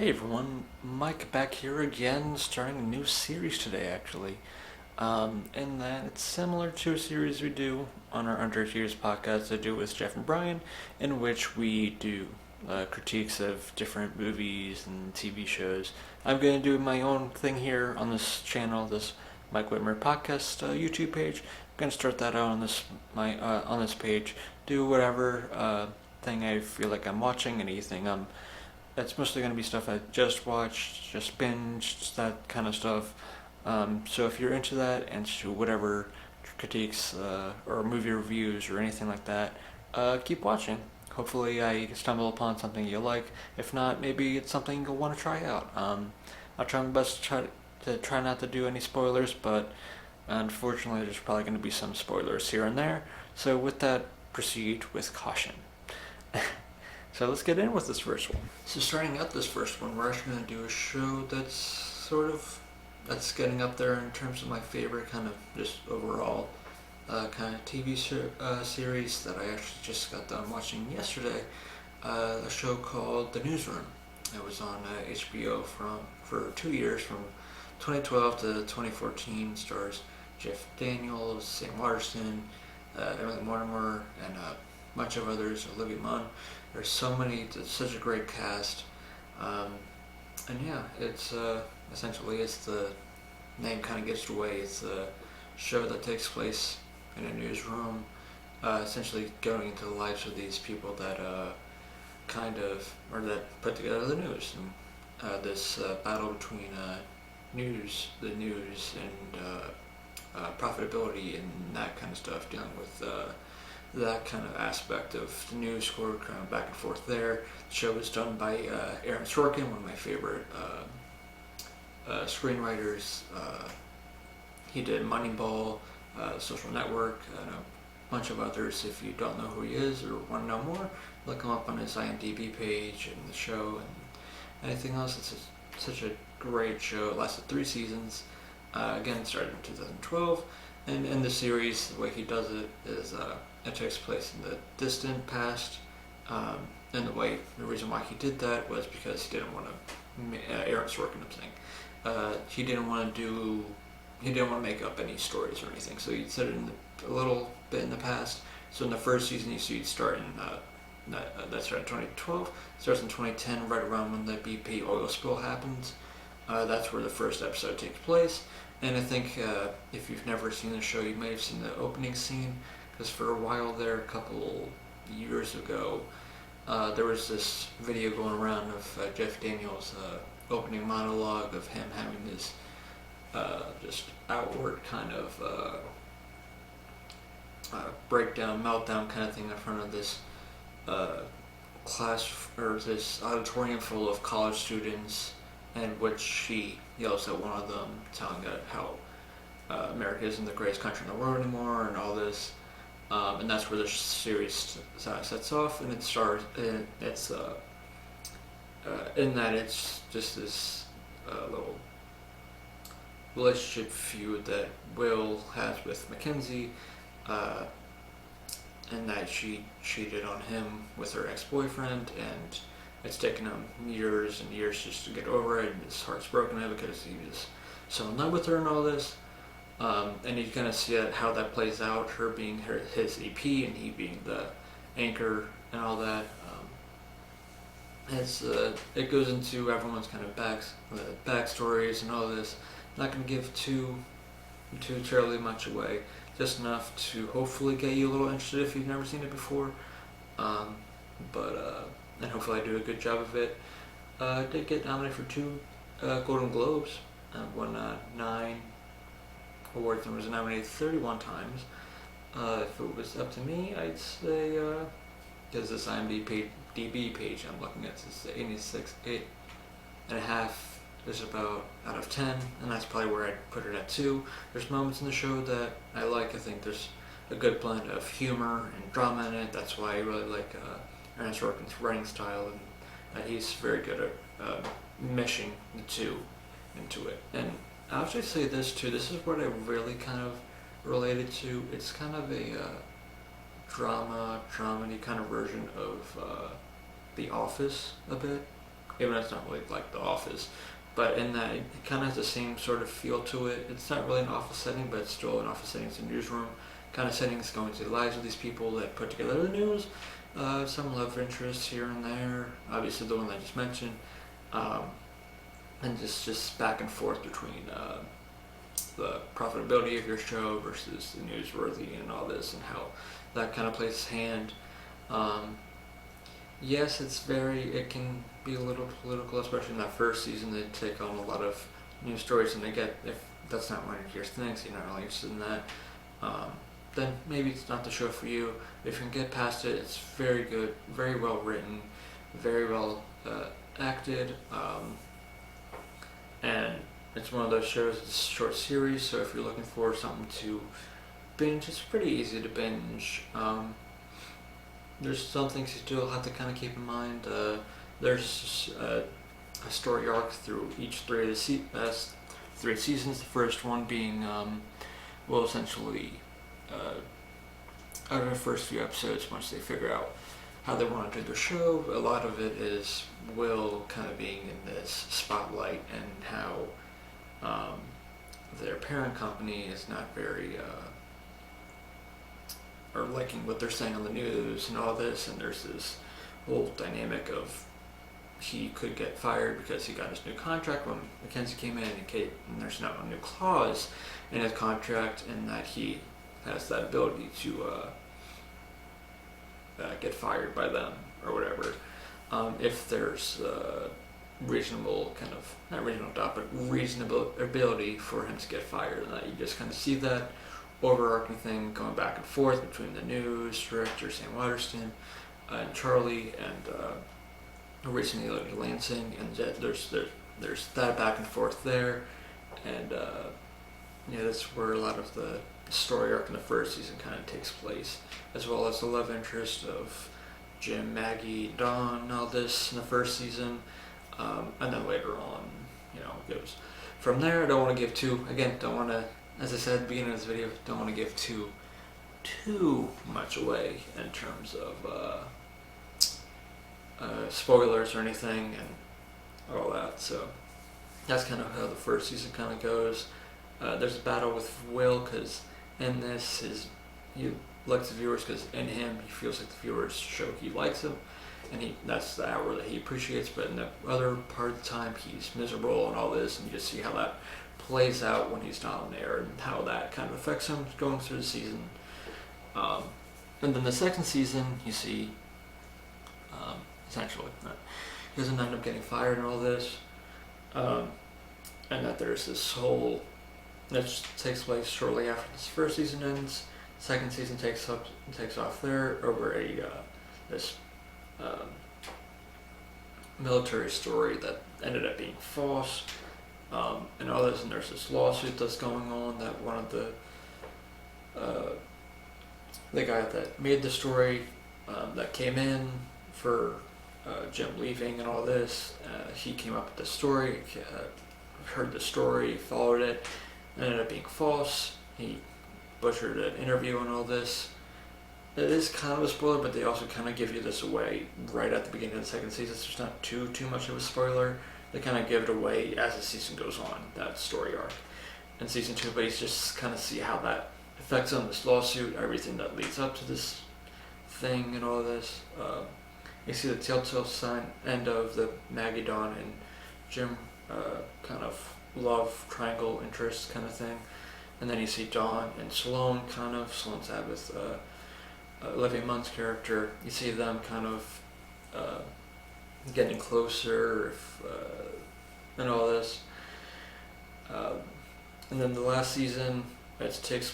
Hey everyone, Mike back here again, starting a new series today actually. And that it's similar to a series we do on our Under Tears podcast I do with Jeff and Brian, in which we do critiques of different movies and TV shows. I'm going to do my own thing here on this channel, this Mike Witmer podcast YouTube page. I'm going to start that out on this page. Do whatever thing I feel like I'm watching, anything it's mostly going to be stuff I just watched, just binged, that kind of stuff. So if you're into that and to whatever critiques or movie reviews or anything like that, keep watching. Hopefully I stumble upon something you like. If not, maybe it's something you'll want to try out. I'll try my best to try not to do any spoilers, but unfortunately there's probably going to be some spoilers here and there. So with that, proceed with caution. So let's get in with this first one. So starting out this first one, we're actually going to do a show that's getting up there in terms of my favorite kind of just overall kind of TV series that I actually just got done watching yesterday. A show called The Newsroom. It was on HBO for 2 years, from 2012 to 2014. Stars Jeff Daniels, Sam Waterston, Emily Mortimer, and a bunch of others, Olivia Munn. There's so many, it's such a great cast. And yeah, it's essentially, it's the name kind of gives it away. It's a show that takes place in a newsroom, essentially going into the lives of these people that that put together the news. And this battle between the news and profitability and that kind of stuff, dealing with that kind of aspect of the news core, kind of back and forth there. The show was done by Aaron Sorkin, one of my favorite screenwriters. He did Moneyball, Social Network, and a bunch of others. If you don't know who he is or want to know more, look him up on his IMDb page and the show and anything else. It's such a great show. It lasted 3 seasons. Again, it started in 2012. And in the series, the way he does it is it takes place in the distant past. And the reason why he did that was because he didn't want to, Aaron Sorkin, I'm saying, he didn't want to make up any stories or anything. So he'd set it a little bit in the past. So in the first season, you'd start in, that started in 2012, starts in 2010, right around when the BP oil spill happens. That's where the first episode takes place. And I think if you've never seen the show, you may have seen the opening scene, because for a while there, a couple years ago, there was this video going around of Jeff Daniels' opening monologue of him having this just outward kind of breakdown, meltdown kind of thing in front of this class, or this auditorium full of college students, in which he yells at one of them, telling it how America isn't the greatest country in the world anymore, and all this. And that's where the series sets off, and it starts. It's in that it's just this little relationship feud that Will has with Mackenzie, and that she cheated on him with her ex-boyfriend, and it's taken him years and years just to get over it, and his heart's broken because he was so in love with her and all this. And you kind of see how that plays out, her being his EP and he being the anchor and all that. It goes into everyone's kind of backstories and all this. I'm not going to give too terribly much away, just enough to hopefully get you a little interested if you've never seen it before. And hopefully I do a good job of it. I did get nominated for 2 Golden Globes. Won 9 awards and was nominated 31 times. If it was up to me, I'd say, because this IMDb page I'm looking at is 8.5, just about out of 10, and that's probably where I'd put it at 2. There's moments in the show that I like. I think there's a good blend of humor and drama in it. That's why I really like Aaron Sorkin's writing style, and he's very good at meshing the two into it. And I'll actually say this too, this is what I really kind of related to. It's kind of a dramedy kind of version of The Office a bit. even though it's not really like The Office. But in that, it kind of has the same sort of feel to it. It's not really an office setting, but it's still an office setting. It's a newsroom kind of setting. It's going to the lives of these people that put together the news. Some love interests here and there. Obviously, the one I just mentioned. And just back and forth between the profitability of your show versus the newsworthy and all this, and how that kind of plays its hand. Yes, it can be a little political, especially in that first season. They take on a lot of news stories, and if that's not one of your things, you're not really interested in that, then maybe it's not the show for you. If you can get past it, it's very good, very well written, very well acted, and it's one of those shows, it's a short series, so if you're looking for something to binge, it's pretty easy to binge. There's some things you still have to kind of keep in mind. There's a story arc through each three seasons. The first one being, essentially, out of the first few episodes, once they figure out how they want to do their show, a lot of it is Will kind of being in this spotlight, and how their parent company is not very or liking what they're saying on the news and all this, and there's this whole dynamic of he could get fired because he got his new contract when Mackenzie came in, and there's now a new clause in his contract, and that he has that ability to get fired by them or whatever, if there's reasonable kind of, not reasonable doubt, but reasonable ability for him to get fired, and that you just kind of see that overarching thing going back and forth between the news director Sam Waterston and Charlie, and recently Lansing, and there's that back and forth there, and that's where a lot of the story arc in the first season kind of takes place, as well as the love interest of Jim, Maggie, Dawn, and all this in the first season, and then later on, it goes from there. I don't want to give as I said at the beginning of this video, don't want to give too much away in terms of spoilers or anything and all that. So that's kind of how the first season kind of goes. There's a battle with Will, because in this he likes the viewers, because in him he feels like the viewers show he likes him, and that's the hour that he appreciates. But in the other part of the time, he's miserable and all this, and you just see how that plays out when he's not on there, and how that kind of affects him going through the season. And then the second season, you see, essentially, he doesn't end up getting fired and all this, and that there's this whole that takes place shortly after this first season ends. Second season takes off there over this military story that ended up being false, and all this. And there's this lawsuit that's going on that one of the guy that made the story, that came in for Jim leaving and all this, he came up with the story, heard the story, followed it, ended up being false. He butchered an interview and all this. It is kind of a spoiler, but they also kind of give you this away right at the beginning of the second season, so it's not too much of a spoiler. They kind of give it away as the season goes on, that story arc in season 2, but you just kind of see how that affects on this lawsuit, everything that leads up to this thing and all this. You see the telltale sign end of the Maggie, Dawn, and Jim kind of love triangle interest kind of thing, and then you see Dawn and Sloane, Sloane Sabbath, Olivia Munn's character. You see them kind of getting closer, and all this. And then the last season, it taking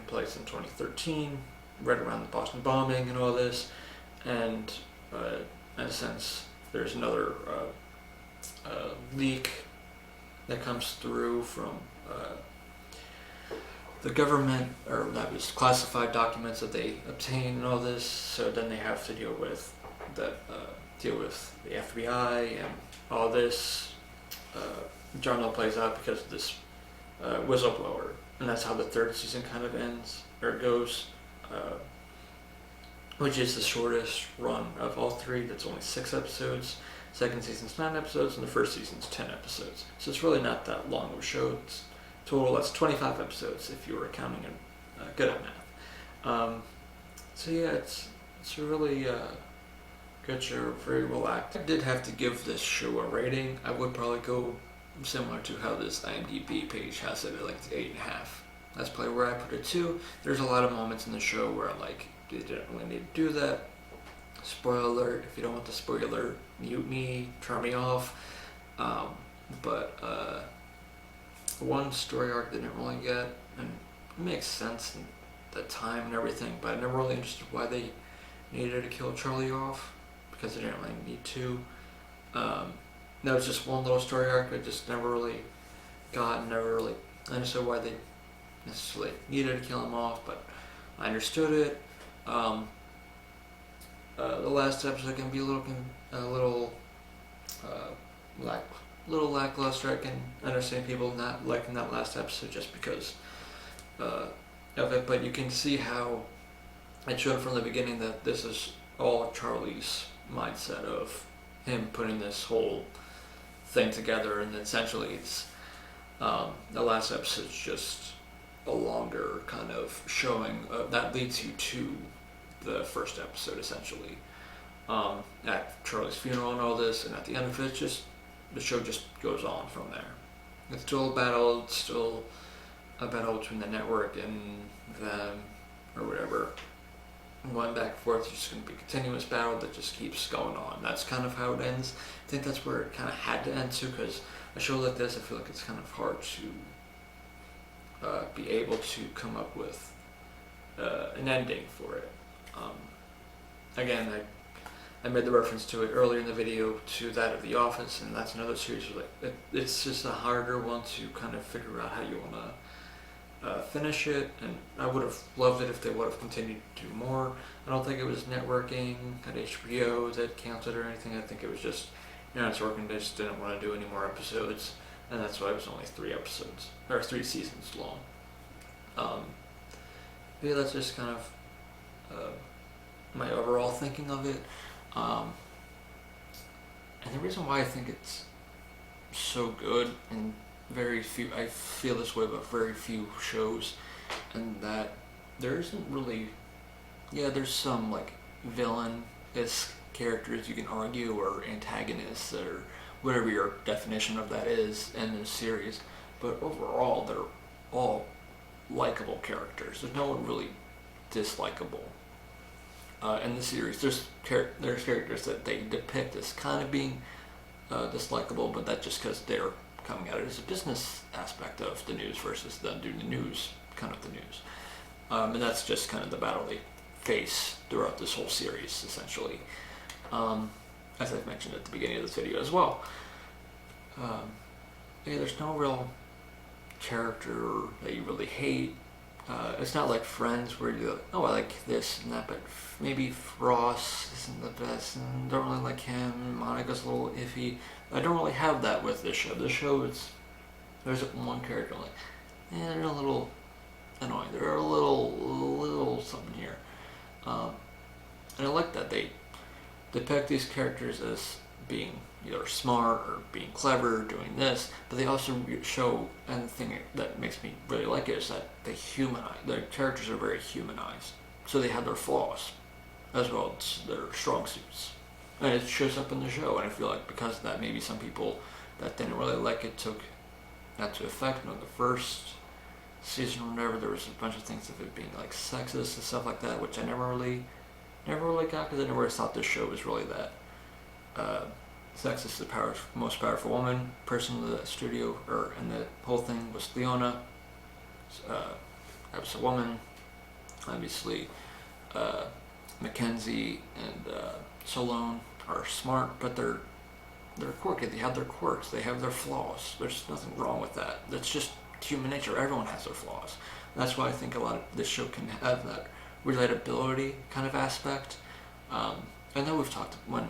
place in 2013, right around the Boston bombing and all this. And in a sense, there's another leak that comes through from the government, or that was classified documents that they obtained and all this. So then they have to deal with the FBI and all this. Drama plays out because of this whistleblower, and that's how the third season kind of ends or goes. which is the shortest run of all three. That's only 6 episodes. Second season's 9 episodes, and the first season's 10 episodes. So it's really not that long of a show. It's total, that's 25 episodes if you were counting and good at math. So yeah, it's a really good show, very well acted. I did have to give this show a rating. I would probably go similar to how this IMDb page has it at like 8.5. That's probably where I put it too. There's a lot of moments in the show where I'm like, they didn't really need to do that. Spoiler alert, if you don't want the spoiler, mute me, turn me off. But one story arc didn't really get, and it makes sense in the time and everything, but I never really understood why they needed to kill Charlie off, because they didn't really need to. That was just one little story arc I just never really got, and never really understood why they necessarily needed to kill him off, but I understood it. The last episode can be a little lackluster. I can understand people not liking that last episode just because of it, but you can see how it showed from the beginning that this is all Charlie's mindset of him putting this whole thing together, and essentially it's the last episode's just a longer kind of showing that leads you to the first episode essentially, at Charlie's funeral and all this, and at the end of it, just the show just goes on from there. It's still a battle. It's still a battle between the network and them, or whatever. Going back and forth, it's just going to be a continuous battle that just keeps going on. That's kind of how it ends. I think that's where it kind of had to end too, because a show like this, I feel like it's kind of hard to be able to come up with an ending for it. Again, I made the reference to it earlier in the video to that of The Office, and that's another series where it's just a harder one to kind of figure out how you want to finish it, and I would have loved it if they would have continued to do more. I don't think it was networking at HBO that counted or anything. I think it was just Aaron Sorkin just didn't want to do any more episodes, and that's why it was only 3 episodes, or 3 seasons long. Yeah, that's just kind of my overall thinking of it. And the reason why I think it's so good, and very few, I feel this way about very few shows, and that there isn't really, there's some like villain-esque characters you can argue, or antagonists, or whatever your definition of that is in this series, but overall they're all likable characters. There's no one really dislikable. In the series, there's characters that they depict as kind of being dislikable, but that's just because they're coming at it as a business aspect of the news versus them doing the news, kind of the news. And that's just kind of the battle they face throughout this whole series, essentially. As I've mentioned at the beginning of this video as well. There's no real character that you really hate. It's not like Friends where you're like, oh, I like this and that, but maybe Ross isn't the best, and don't really like him. Monica's a little iffy. I don't really have that with this show. This show, there's one character I'm like, they're a little annoying. They're a little something here. And I like that they depict these characters as being either smart or being clever, doing this, but they also show, and the thing that makes me really like it is that they humanize, their characters are very humanized, so they have their flaws as well as their strong suits, and it shows up in the show. And I feel like because of that, maybe some people that didn't really like it took that to effect. In the first season or whatever, there was a bunch of things of it being like sexist and stuff like that, which I never really got, because I never thought this show was really that sexist. The most powerful woman person in the studio, or in the whole thing, was Leona. That was a woman. Obviously, Mackenzie and Solone are smart, but they're quirky. They have their quirks. They have their flaws. There's nothing wrong with that. That's just human nature. Everyone has their flaws. That's why I think a lot of this show can have that relatability kind of aspect. I know we've talked when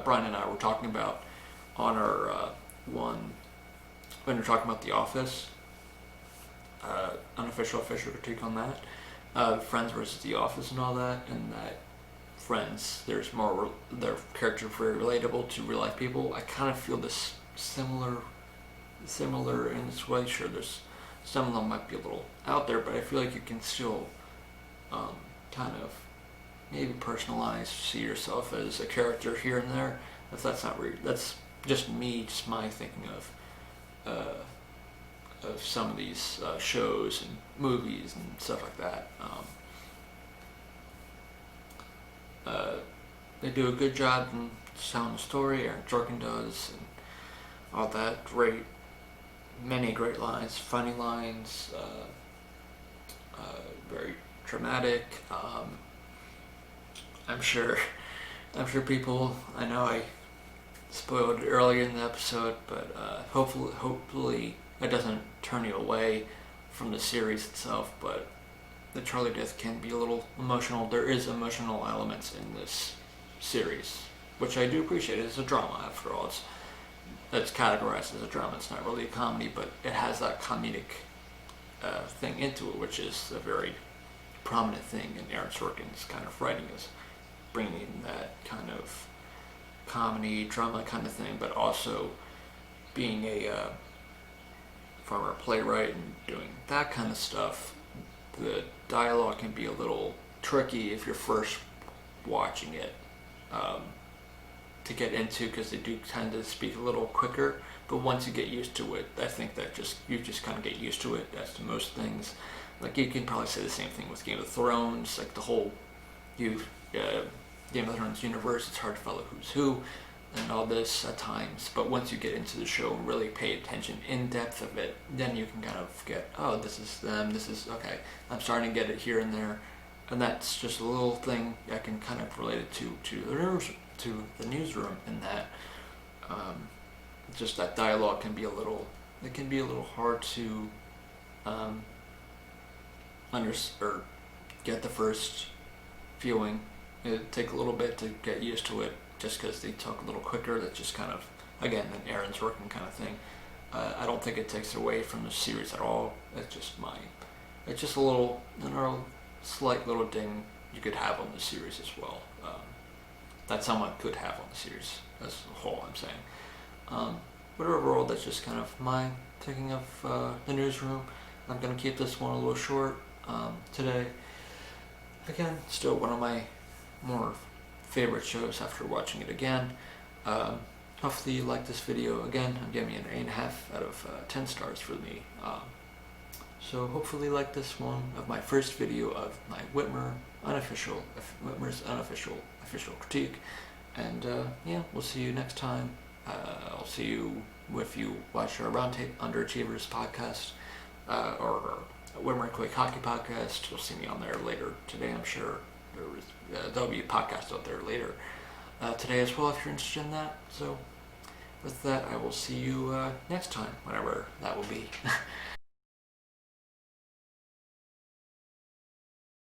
Brian and I were talking about on our when we were talking about The Office, unofficial official critique on that. Friends versus The Office and all that, and that Friends, their characters are very relatable to real life people. I kind of feel this similar in this way. Sure, there's some of them might be a little out there, but I feel like you can still kind of maybe personalize, see yourself as a character here and there. If that's not real, that's just me, just my thinking of some of these shows and movies and stuff like that. They do a good job in telling the story. Aaron Sorkin does, and all that. Many great lines, funny lines, very dramatic. I'm sure people. I know I spoiled it earlier in the episode, but hopefully it doesn't turn you away from the series itself. But the Charlie death can be a little emotional. There is emotional elements in this series, which I do appreciate. It's a drama, after all. It's categorized as a drama. It's not really a comedy, but it has that comedic thing into it, which is a very prominent thing in Aaron Sorkin's kind of writing, is bringing that kind of comedy, drama kind of thing, but also being a former playwright and doing that kind of stuff. The dialogue can be a little tricky if you're first watching it to get into, because they do tend to speak a little quicker. But once you get used to it, I think that you just kind of get used to it, as to most things. Like, you can probably say the same thing with Game of Thrones, like the whole Game of Thrones universe. It's hard to follow who's who and all this at times, but once you get into the show and really pay attention in depth of it, then you can kind of get, oh, this is them, this is, okay, I'm starting to get it here and there. And that's just a little thing I can kind of relate it to the Newsroom, in that just that dialogue can be a little hard to or get the first viewing. It'd take a little bit to get used to it, just because they talk a little quicker. That's just kind of, again, an Aaron Sorkin kind of thing. I don't think it takes it away from the series at all. It's just a little, slight little ding you could have on the series as well. That someone could have on the series as a whole, I'm saying. But overall, that's just kind of my thinking of the Newsroom. I'm going to keep this one a little short today. Again, still one of my more favorite shows after watching it again. Hopefully you like this video. Again, I'm giving it an 8.5 out of 10 stars for me. So hopefully you like this one of my first video of my Witmer's unofficial critique. And yeah, we'll see you next time. I'll see you if you watch our Underachievers podcast or Witmer Quick Hockey podcast. You'll see me on there later today, I'm sure. There'll be a podcast out there later today as well, if you're interested in that. So with that, I will see you next time, whenever that will be.